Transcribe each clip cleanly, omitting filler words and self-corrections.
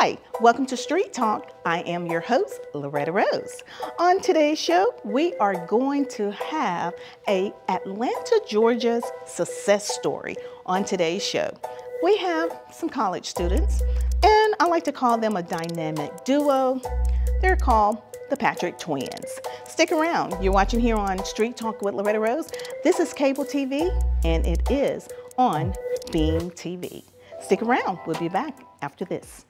Hi, welcome to Street Talk. I am your host, Loretta Rose. On today's show, we are going to have a Atlanta, Georgia's success story on today's show. We have some college students, and I like to call them a dynamic duo. They're called the Patrick twins. Stick around. You're watching here on Street Talk with Loretta Rose. This is cable TV, and it is on Beam TV. Stick around. We'll be back after this.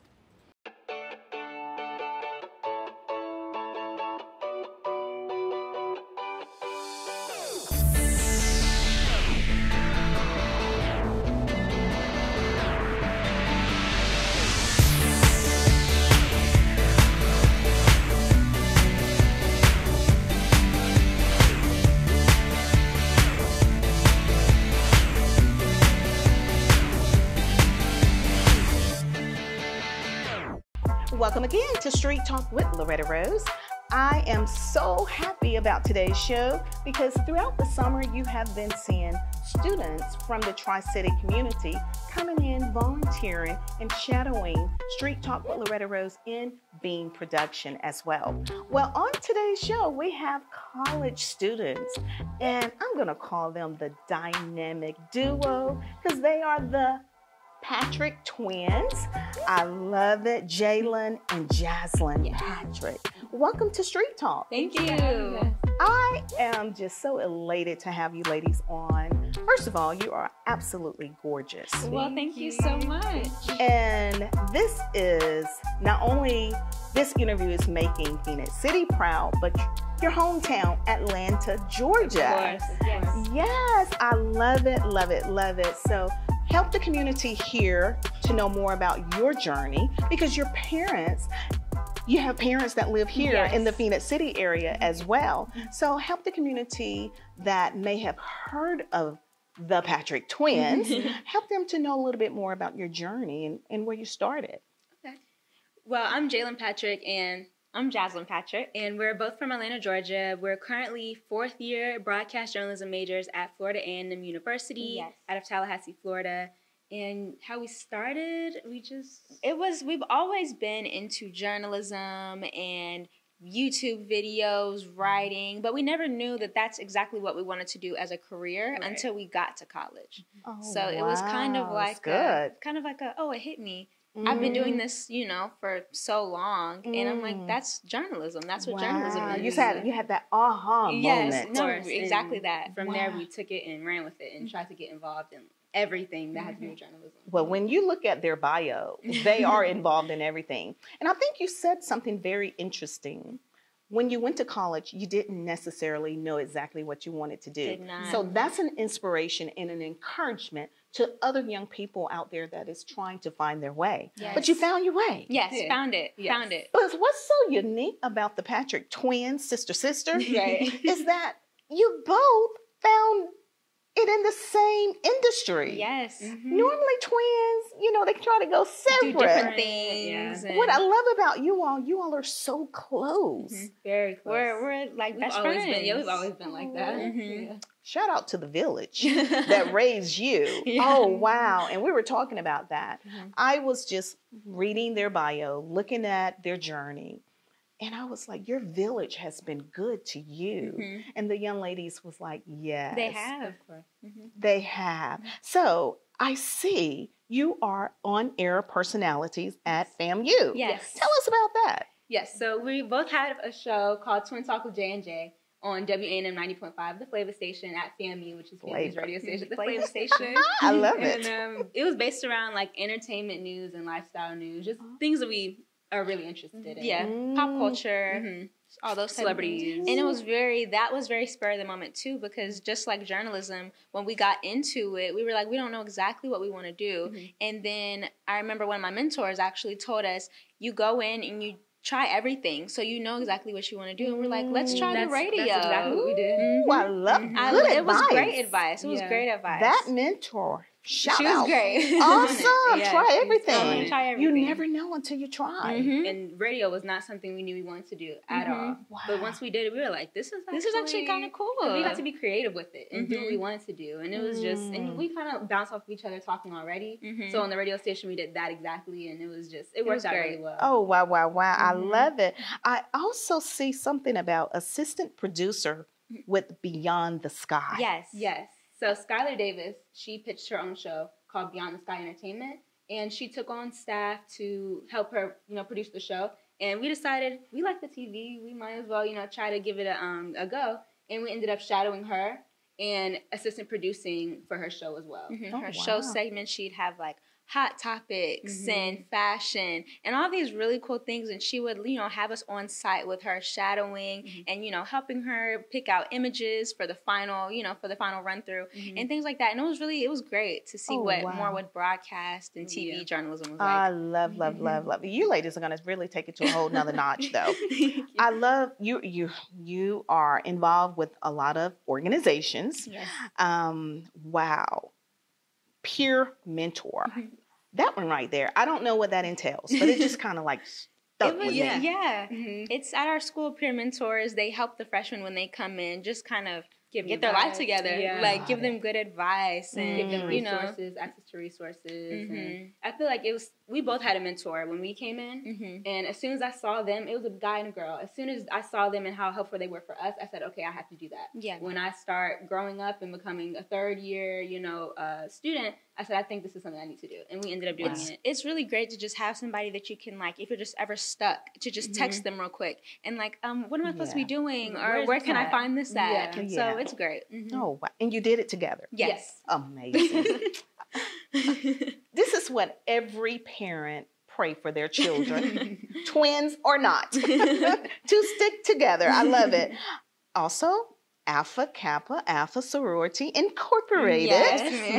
Welcome again to Street Talk with Loretta Rose. I am so happy about today's show because throughout the summer you have been seeing students from the Tri-City community coming in, volunteering, and shadowing Street Talk with Loretta Rose in Beam production as well. Well, on today's show we have college students, and I'm going to call them the dynamic duo because they are the Patrick twins. I love it. Jaelen and Jazlen Patrick. Welcome to Street Talk. Thank you. I am just so elated to have you ladies on. First of all, you are absolutely gorgeous. Well, thank you so much. And this is not only, this interview is making Phoenix City proud, but your hometown, Atlanta, Georgia. Of course, yes. Yes, I love it, love it, love it. So help the community here to know more about your journey, because your parents, you have parents that live here in the Phoenix City area as well. So help the community that may have heard of the Patrick twins, help them to know a little bit more about your journey and where you started. Okay. Well, I'm Jaelen Patrick and I'm Jazlen Patrick, and we're both from Atlanta, Georgia. We're currently fourth year broadcast journalism majors at Florida A&M University out of Tallahassee, Florida. And how we started, we've always been into journalism and YouTube videos, writing, but we never knew that that's exactly what we wanted to do as a career until we got to college. Oh, so it was kind of like it hit me. I've been doing this, for so long, and I'm like, that's journalism. That's what journalism is. You had that aha moment. Yes, no, exactly that. From there, we took it and ran with it and tried to get involved in everything that had to do with journalism. Well, when you look at their bio, they are involved in everything. And I think you said something very interesting. When you went to college, you didn't necessarily know exactly what you wanted to do. Did not. So that's an inspiration and an encouragement to other young people out there that is trying to find their way. Yes. But you found your way. Yes, found it. Found it. But what's so unique about the Patrick twins, sister, is that you both found it in the same industry. Yes. Normally twins, they try to go separate. Do different things. What I love about you all are so close. Very close. We're like best friends. We've always been like that. Shout out to the village that raised you. Oh, wow. And we were talking about that. I was just reading their bio, looking at their journey. And I was like, your village has been good to you. And the young ladies was like, yes. They have. They have. So I see you are on-air personalities at FAMU. Yes. Tell us about that. Yes, so we both had a show called Twin Talk with J&J on WANM 90.5, the Flavor Station at FAMU, which is FAMU's radio station. The Flavor Station. I love it. And it was based around like entertainment news and lifestyle news, just things that we are really interested in. Yeah, pop culture, all those celebrities. And that was very spur of the moment too, because just like journalism, when we got into it, we were like, we don't know exactly what we want to do. And then I remember one of my mentors actually told us, you go in and you try everything so you know exactly what you want to do. And we're like, let's try the radio. That's exactly what we did. I love it. It was great advice. It was great advice. That mentor Shout she was out. great. Awesome. Yeah, try everything. Try everything. You never know until you try. And radio was not something we knew we wanted to do at all. Wow. But once we did it, we were like, this is actually kind of cool. We got to be creative with it and do what we wanted to do. And it was just, and we kind of bounced off of each other talking already. So on the radio station, we did that exactly. And it was just, it worked out really well. Oh, wow, wow, wow. I love it. I also see something about assistant producer with Beyond the Sky. Yes. So Skylar Davis, she pitched her own show called Beyond the Sky Entertainment, and she took on staff to help her, produce the show. And we decided we like the TV, we might as well, try to give it a go. And we ended up shadowing her and assistant producing for her show as well. Her show segment, she'd have like hot topics and fashion and all these really cool things, and she would have us on site with her shadowing and helping her pick out images for the final run through and things like that. And it was great to see what more would broadcast and TV journalism was like. I love you ladies are going to really take it to a whole nother notch though. I love you are involved with a lot of organizations. Wow. Peer mentor. That one right there. I don't know what that entails, but it just kind of like stuck with me. It's at our school. Peer mentors, they help the freshmen when they come in, just kind of get their life together, like give them good advice and give them resources, access to resources. And I feel like we both had a mentor when we came in, and as soon as I saw them, it was a guy and a girl. As soon as I saw them and how helpful they were for us, I said, okay, I have to do that. When I start growing up and becoming a third year, student, I said, I think this is something I need to do. And we ended up doing it. It's really great to just have somebody that you can, like, if you're just ever stuck, to just text them real quick. And, like, what am I supposed to be doing? Or where can I find this at? So it's great. Oh, wow. And you did it together? Yes. Amazing. This is what every parent pray for their children, twins or not, to stick together. I love it. Also, Alpha Kappa Alpha Sorority Incorporated.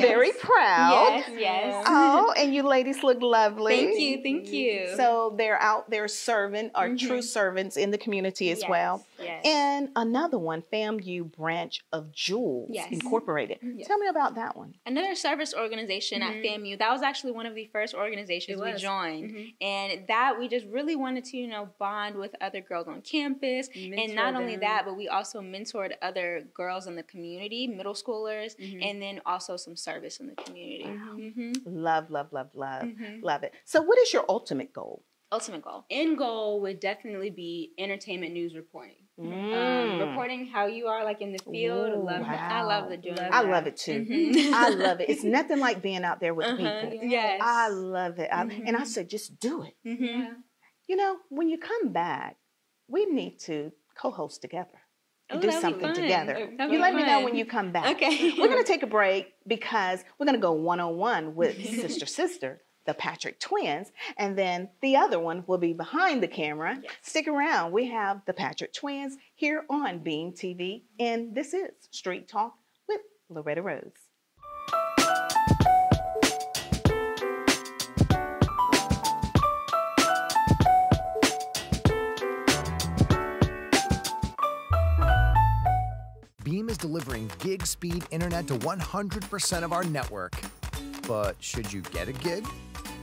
Very proud. Yes. Oh, and you ladies look lovely. Thank you. So they're out there serving, are true servants in the community as well. And another one, FAMU Branch of Jewels Incorporated. Tell me about that one. Another service organization at FAMU. That was actually one of the first organizations we joined. And that we just really wanted to, bond with other girls on campus. And not only that, but we also mentored other girls in the community, middle schoolers, and then also some service in the community. Love it. So what is your ultimate goal? End goal would definitely be entertainment news reporting. Reporting how you are like in the field. I love doing that. I love it too. I love it. It's nothing like being out there with people. Yes. I love it. And I said, just do it. When you come back, we need to co-host together. Do something together. You let me know when you come back. Okay. We're going to take a break because we're going to go one-on-one with Sister, the Patrick twins, and then the other one will be behind the camera. Stick around. We have the Patrick twins here on Beam TV, and this is Street Talk with Loretta Rose. Beam is delivering gig speed internet to 100% of our network. But should you get a gig?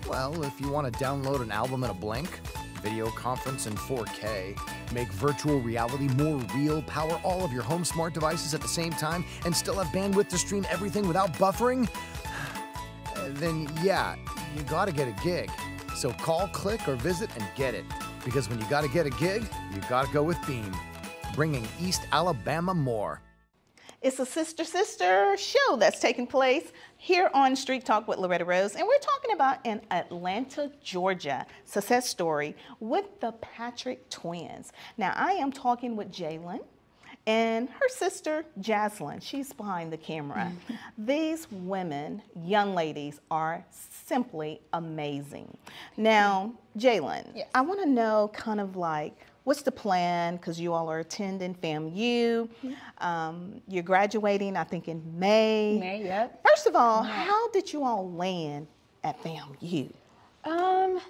Well, if you want to download an album in a blink, video conference in 4K, make virtual reality more real, power all of your home smart devices at the same time, and still have bandwidth to stream everything without buffering, then yeah, you gotta get a gig. So call, click, or visit and get it. Because when you gotta get a gig, you gotta go with Beam. Bringing East Alabama more. It's a sister show that's taking place here on Street Talk with Loretta Rose, and we're talking about an Atlanta, Georgia success story with the Patrick twins. Now, I am talking with Jaelen and her sister, Jazlen. She's behind the camera. These women, young ladies, are simply amazing. Now, Jaelen, I want to know kind of like, what's the plan? Because you all are attending FAMU. You're graduating, I think, in May. May, yep. First of all, how did you all land at FAMU?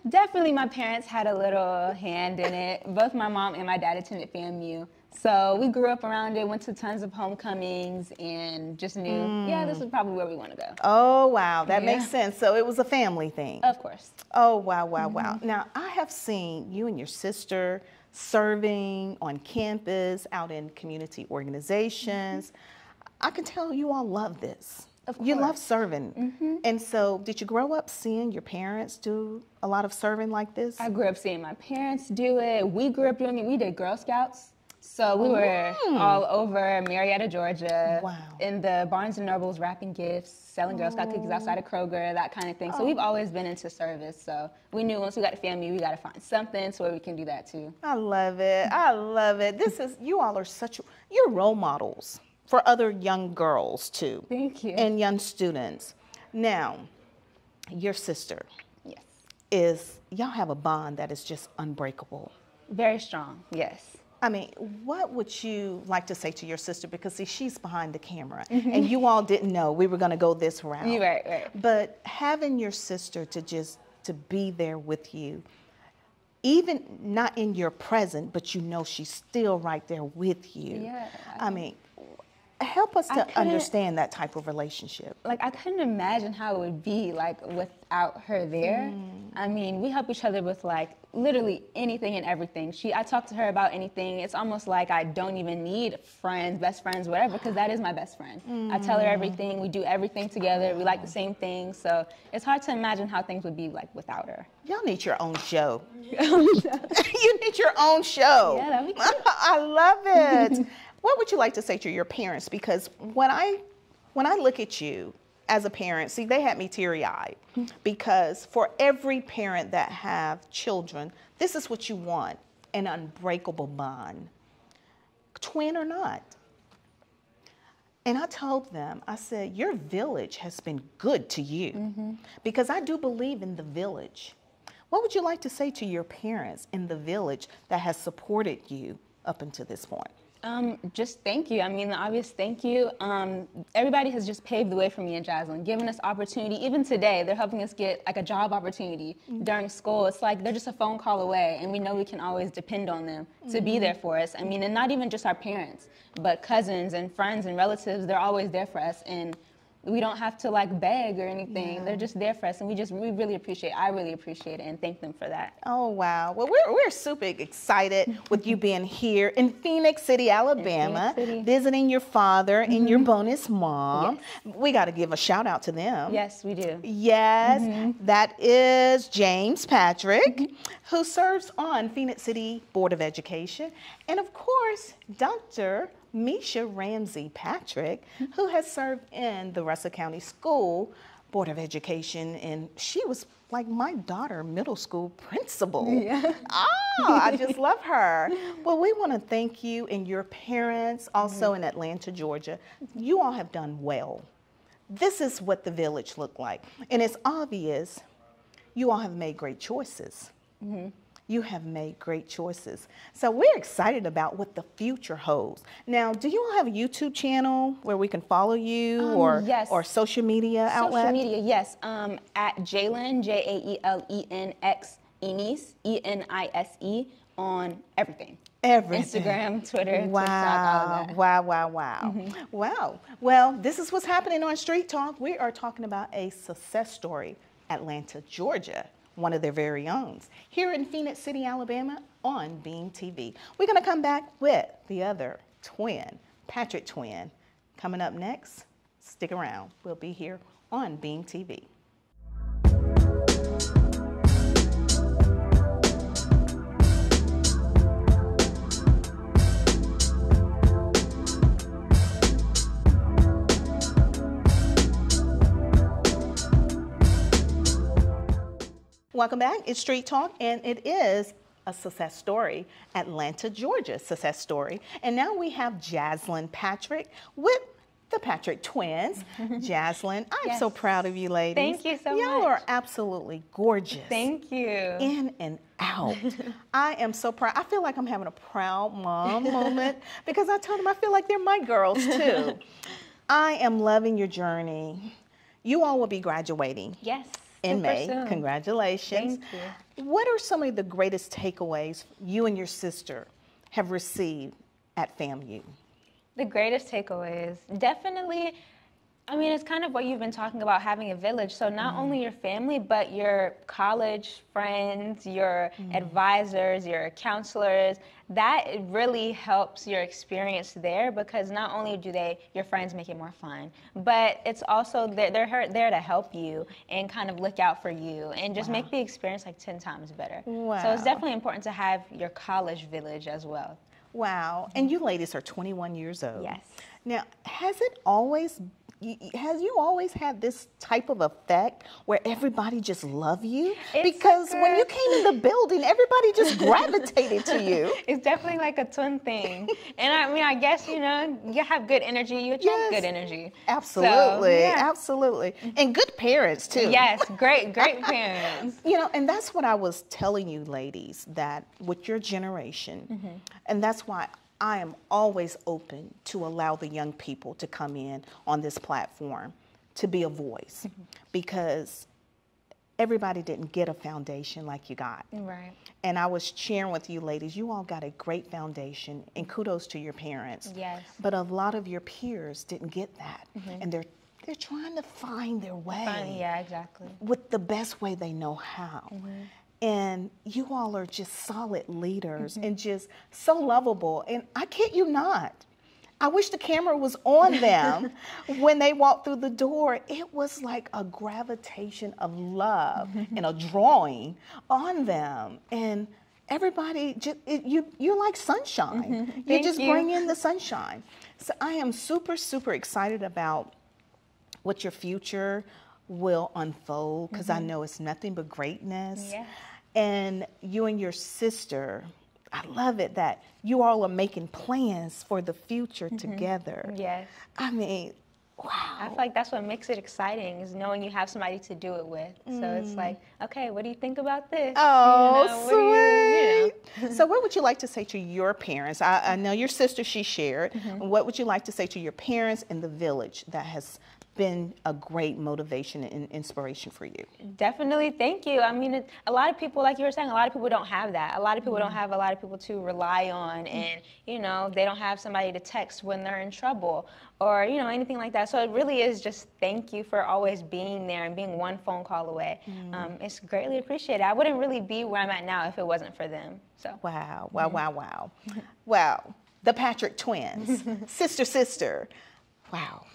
Definitely my parents had a little hand in it. Both my mom and my dad attended FAMU. So we grew up around it, went to tons of homecomings, and just knew, yeah, this is probably where we want to go. Oh, wow. That makes sense. So it was a family thing. Of course. Oh, wow, wow, wow. Now, I have seen you and your sister serving on campus, out in community organizations. I can tell you all love this. Of course. You love serving. And so did you grow up seeing your parents do a lot of serving like this? I grew up seeing my parents do it. We grew up doing it. We did Girl Scouts. So we were all over Marietta, Georgia, in the Barnes & Nobles wrapping gifts, selling Girl Scout cookies outside of Kroger, that kind of thing. So we've always been into service. So we knew once we got a family, we got to find something so we can do that too. I love it. I love it. You all are you're role models for other young girls too. Thank you. And young students. Now, your sister y'all have a bond that is just unbreakable. Very strong, yes. I mean, what would you like to say to your sister? Because see, she's behind the camera, and you all didn't know we were going to go this route. Right. But having your sister to be there with you, even not in your present, but you know she's still right there with you. Yeah. I mean, help us to understand that type of relationship. Like, I couldn't imagine how it would be, like, without her there. I mean, we help each other with, like, literally anything and everything. I talk to her about anything. It's almost like I don't even need friends, best friends, whatever, because that is my best friend. I tell her everything. We do everything together. We like the same things. So it's hard to imagine how things would be, like, without her. Y'all need your own show. You need your own show. Yeah, that'd be cool. I love it. What would you like to say to your parents? Because when I look at you as a parent, see, they had me teary-eyed. Because for every parent that have children, this is what you want, an unbreakable bond, twin or not. And I told them, I said, your village has been good to you. Because I do believe in the village. What would you like to say to your parents in the village that has supported you up until this point? Just thank you. I mean, the obvious thank you. Everybody has just paved the way for me and Jazlen, giving us opportunity. Even today, they're helping us get like a job opportunity during school. It's like they're just a phone call away, and we know we can always depend on them to be there for us. I mean, and not even just our parents, but cousins and friends and relatives, they're always there for us. And we don't have to like beg or anything. Yeah. They're just there for us, and we really appreciate it. I really appreciate it and thank them for that. Oh, wow. Well, we're super excited with you being here in Phoenix City, Alabama, visiting your father and your bonus mom. Yes. We got to give a shout out to them. Yes, we do. Yes, that is James Patrick, who serves on Phoenix City Board of Education, and of course, Dr. Misha Ramsey Patrick, who has served in the Russell County School Board of Education, and she was like my daughter middle school principal. Yeah. I just love her. Well, we want to thank you and your parents also in Atlanta, Georgia. You all have done well. This is what the village looked like, and it's obvious you all have made great choices. You have made great choices. So we're excited about what the future holds. Now, do you all have a YouTube channel where we can follow you yes. or social media outlets? Social media, yes. At Jaelen, Jaelenx, Enise, on everything. Everything. Instagram, Twitter, wow. TikTok, all that. Wow. Wow. Well, this is what's happening on Street Talk. We are talking about a success story, Atlanta, Georgia. One of their very own, here in Phoenix City, Alabama, on Beam TV. We're going to come back with the other twin, Patrick twin. Coming up next, stick around. We'll be here on Beam TV. Welcome back. It's Street Talk, and it is a success story, Atlanta, Georgia success story. And now we have Jazlen Patrick with the Patrick twins. Jazlen, I'm so proud of you ladies. Thank you so much. Y'all are absolutely gorgeous. Thank you. In and out. I am so proud. I feel like I'm having a proud mom moment because I told them I feel like they're my girls too. I am loving your journey. You all will be graduating. Yes. In May. Soon. Congratulations. Thank you. What are some of the greatest takeaways you and your sister have received at FAMU? The greatest takeaways, definitely, I mean, it's kind of what you've been talking about, having a village. So not only your family, but your college friends, your advisors, your counselors, that really helps your experience there, because not only do your friends make it more fun, but it's also, they're there to help you and kind of look out for you and just make the experience like 10 times better. Wow. So it's definitely important to have your college village as well. Wow. And you ladies are 21 years old. Yes. Now, has you always had this type of effect where everybody just love you? Because when you came in the building, everybody just gravitated to you. It's definitely like a twin thing. And I mean, I guess, you know, you have good energy, you attract good energy. Absolutely, So, yeah. Absolutely. And good parents, too. Yes, great parents. You know, and that's what I was telling you, ladies, that with your generation, and that's why I am always open to allow the young people to come in on this platform to be a voice, because everybody didn't get a foundation like you got. Right. And I was sharing with you ladies, you all got a great foundation, and kudos to your parents. Yes. But a lot of your peers didn't get that. And they're trying to find their way. Yeah, exactly. With the best way they know how. And you all are just solid leaders and just so lovable. And I kid you not, I wish the camera was on them when they walked through the door. It was like a gravitation of love and a drawing on them. And everybody, you're like sunshine. You just bring in the sunshine. So I am super, super excited about what your future will unfold, because I know it's nothing but greatness. Yeah. And you and your sister, I love it that you all are making plans for the future together. Yes. I mean, wow. I feel like that's what makes it exciting, is knowing you have somebody to do it with. So it's like, okay, what do you think about this? Oh, sweet. So what would you like to say to your parents? I know your sister, she shared. What would you like to say to your parents and the village that has been a great motivation and inspiration for you? Definitely, thank you. I mean, a lot of people, like you were saying, a lot of people don't have that. A lot of people don't have a lot of people to rely on, and, you know, they don't have somebody to text when they're in trouble or, you know, anything like that. So it really is just thank you for always being there and being one phone call away. It's greatly appreciated. I wouldn't really be where I'm at now if it wasn't for them. So. Wow, wow, wow, wow. Wow, the Patrick twins, sister. Wow.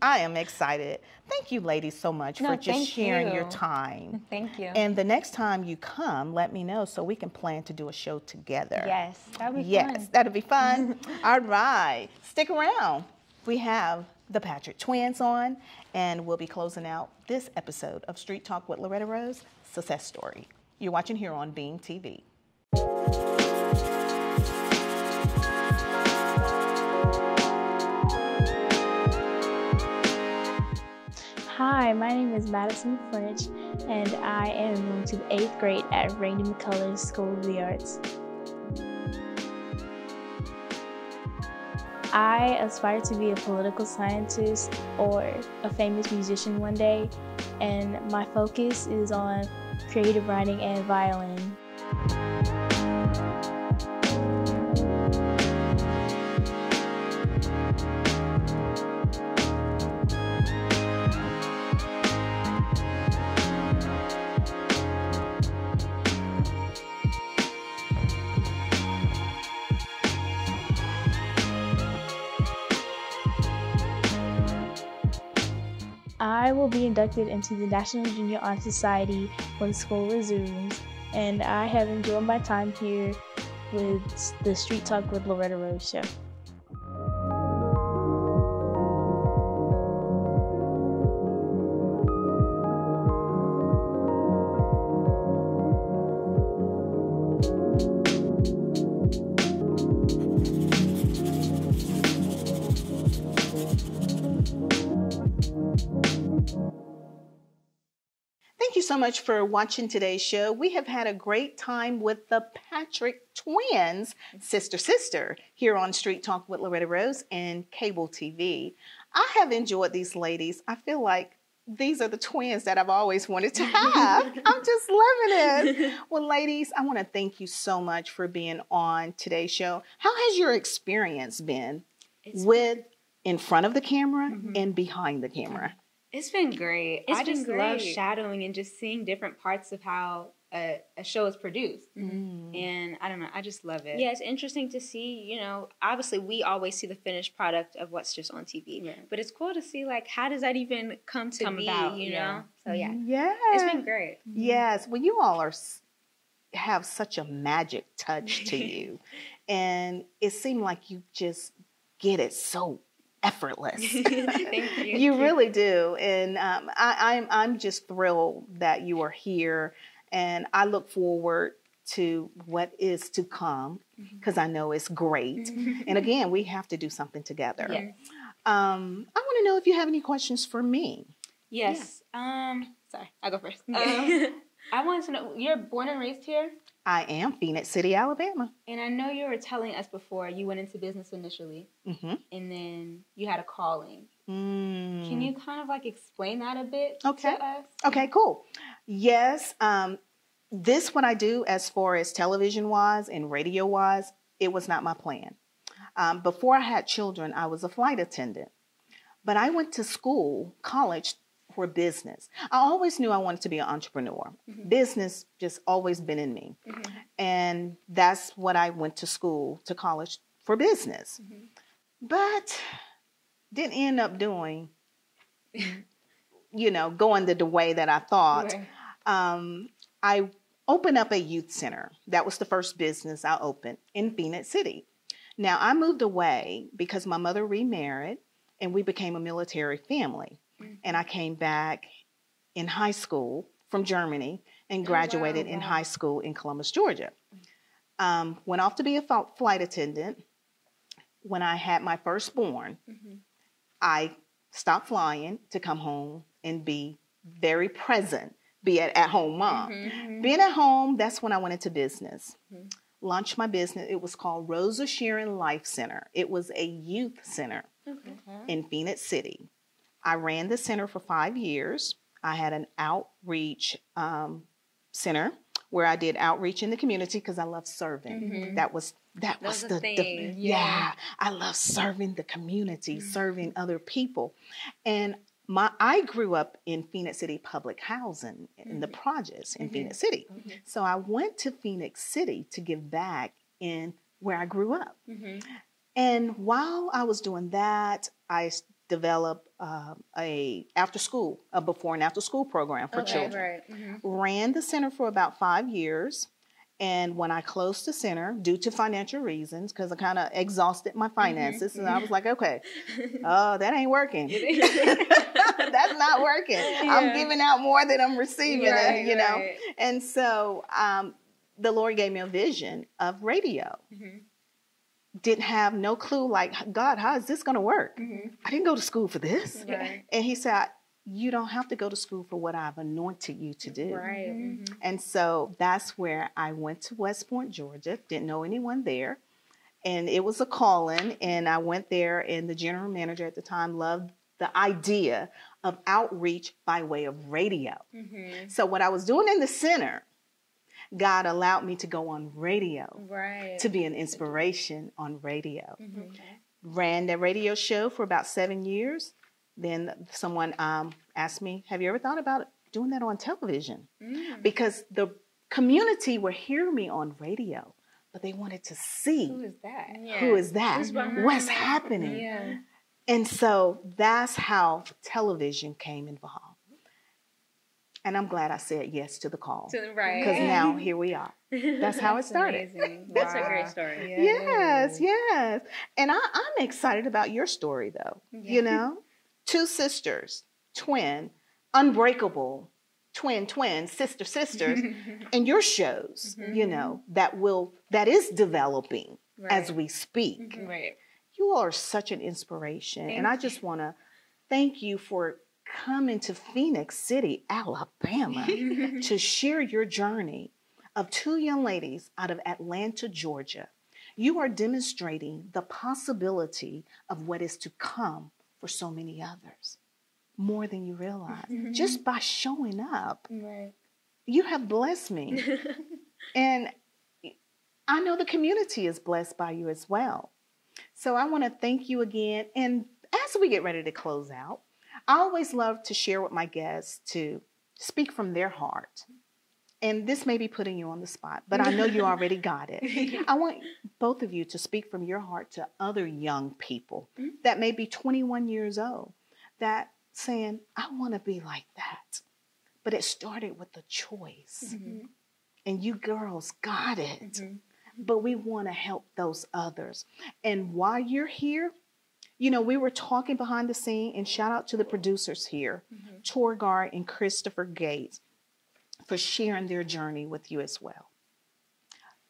I am excited. Thank you, ladies, so much for just sharing your time. Thank you. And the next time you come, let me know so we can plan to do a show together. Yes, that would be fun. Yes, that'll be fun. All right, stick around. We have the Patrick twins on, and we'll be closing out this episode of Street Talk with Loretta Rose, Success Story. You're watching here on Beam TV. Hi, my name is Madison French, and I am going to the 8th grade at Randy McCullers School of the Arts. I aspire to be a political scientist or a famous musician one day, and my focus is on creative writing and violin. I will be inducted into the National Junior Honor Society when school resumes, and I have enjoyed my time here with the Street Talk with Loretta Rose show. Thank you so much for watching today's show. We have had a great time with the Patrick twins, sister, here on Street Talk with Loretta Rose and cable TV. I have enjoyed these ladies. I feel like these are the twins that I've always wanted to have. I'm just loving it. Well, ladies, I want to thank you so much for being on today's show. How has your experience been in front of the camera and behind the camera? It's been great. I just love shadowing and just seeing different parts of how a show is produced. And I don't know, I just love it. Yeah, it's interesting to see, you know, obviously we always see the finished product of what's just on TV. But it's cool to see, like, how does that even come be, about, you know? So, yeah. It's been great. Yes. Well, you all have such a magic touch to you. And it seemed like you just get it so effortless. Thank you. You really do. And I'm just thrilled that you are here. And I look forward to what is to come because I know it's great. And again, we have to do something together. Yes. I want to know if you have any questions for me. Yes. Sorry, I'll go first. I wanted to know, you're born and raised here? I am Phoenix City, Alabama. And I know you were telling us before you went into business initially, and then you had a calling. Can you kind of like explain that a bit to us? Okay, cool. Yes, this what I do as far as television-wise and radio-wise, it was not my plan. Before I had children, I was a flight attendant. But I went to school, college, for business. I always knew I wanted to be an entrepreneur. Business just always been in me. And that's what I went to school, to college for business. But didn't end up doing, you know, going the way that I thought. I opened up a youth center. That was the first business I opened in Phoenix City. Now, I moved away because my mother remarried and we became a military family. And I came back in high school from Germany and graduated in high school in Columbus, Georgia. Went off to be a flight attendant. When I had my firstborn, I stopped flying to come home and be very present, be an at-home mom. Being at home, that's when I went into business. Launched my business. It was called Rosa Sharon Life Center. It was a youth center in Phoenix City. I ran the center for 5 years. I had an outreach center where I did outreach in the community because I love serving. That was the thing. I love serving the community, serving other people. And I grew up in Phoenix City public housing in the projects in Phoenix City. So I went to Phoenix City to give back in where I grew up. And while I was doing that, I developed a before and after school program for children. Ran the center for about 5 years. And when I closed the center, due to financial reasons, because I kind of exhausted my finances, and I was like, okay, that ain't working. That's not working. I'm giving out more than I'm receiving, you know. And so the Lord gave me a vision of radio. Didn't have no clue, like, God, how is this going to work? I didn't go to school for this. And he said, you don't have to go to school for what I've anointed you to do. And so that's where I went to West Point, Georgia. Didn't know anyone there. And it was a call-in. And I went there, and the general manager at the time loved the idea of outreach by way of radio. So what I was doing in the center, God allowed me to go on radio, to be an inspiration on radio. Ran the radio show for about 7 years. Then someone asked me, have you ever thought about doing that on television? Because the community would hear me on radio, but they wanted to see. Who is that? Who is that? What's happening? And so that's how television came involved. And I'm glad I said yes to the call. Because now here we are. That's how it started. That's a great story. Yes. And I'm excited about your story, though. You know, 2 sisters, twin, unbreakable, twin, sisters, and your shows, you know, that is developing as we speak. You are such an inspiration. And I just want to thank you for coming to Phoenix City, Alabama, to share your journey of 2 young ladies out of Atlanta, Georgia. You are demonstrating the possibility of what is to come for so many others. more than you realize. Just by showing up, Right. you have blessed me. And I know the community is blessed by you as well. So I want to thank you again. And as we get ready to close out, I always love to share with my guests to speak from their heart. And this may be putting you on the spot, but I know you already got it. I want both of you to speak from your heart to other young people that may be 21 years old that saying, I want to be like that. But it started with a choice. And you girls got it. But we want to help those others. And while you're here, you know, we were talking behind the scene, and shout out to the producers here, Torgard and Christopher Gates, for sharing their journey with you as well.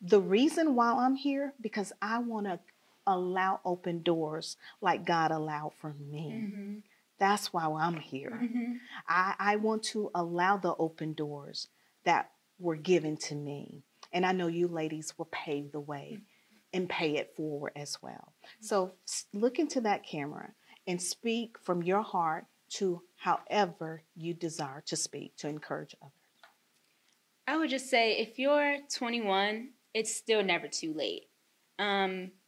The reason why I'm here, because I want to allow open doors like God allowed for me. That's why I'm here. I want to allow the open doors that were given to me. And I know you ladies will pave the way and pay it forward as well. So look into that camera and speak from your heart to however you desire to speak to encourage others. I would just say, if you're 21, it's still never too late.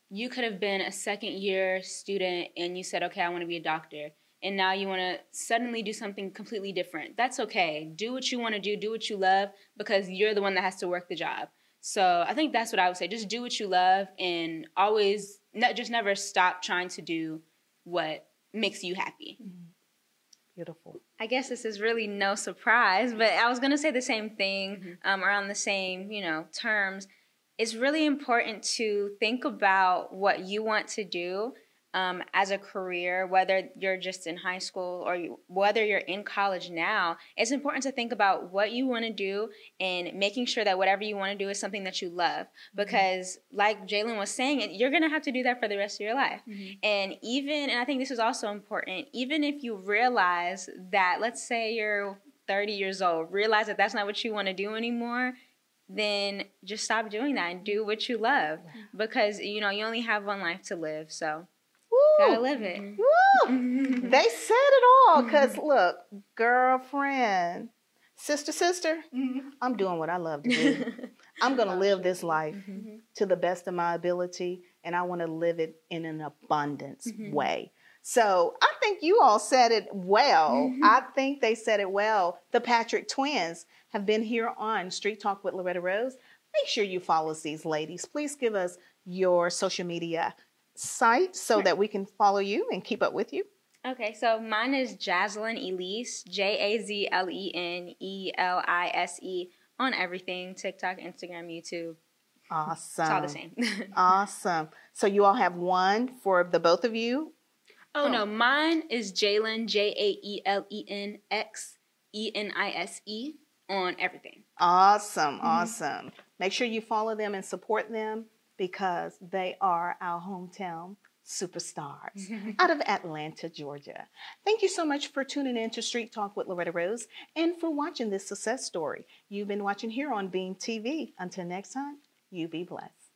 You could have been a second-year student and you said, okay, I want to be a doctor. And now you want to suddenly do something completely different. That's okay. Do what you want to do what you love, because you're the one that has to work the job. So I think that's what I would say. Just do what you love, and always, just never stop trying to do what makes you happy. Beautiful. I guess this is really no surprise, but I was going to say the same thing around the same, terms. It's really important to think about what you want to do as a career, whether you're just in high school or whether you're in college now. It's important to think about what you want to do and making sure that whatever you want to do is something that you love. Because like Jaelen was saying, you're going to have to do that for the rest of your life. And I think this is also important, even if you realize that, let's say you're 30 years old, realize that that's not what you want to do anymore, then just stop doing that and do what you love. Because, you only have one life to live, so gotta live it. They said it all. Because look, girlfriend, sister, I'm doing what I love to do. I'm going to live this life to the best of my ability, and I want to live it in an abundance way. So I think you all said it well. I think they said it well. The Patrick twins have been here on Street Talk with Loretta Rose. Make sure you follow these ladies. Please give us your social media site so that we can follow you and keep up with you. Okay, so mine is Jazlen Elise, JAZLENELISE, on everything, TikTok, Instagram, YouTube. Awesome. It's all the same. Awesome. So you all have one for the both of you? Oh, no, mine is Jaelen, JAELENXENISE, on everything. Awesome, awesome. Make sure you follow them and support them, because they are our hometown superstars out of Atlanta, Georgia. Thank you so much for tuning in to Street Talk with Loretta Rose and for watching this success story. You've been watching here on Beam TV. Until next time, you be blessed.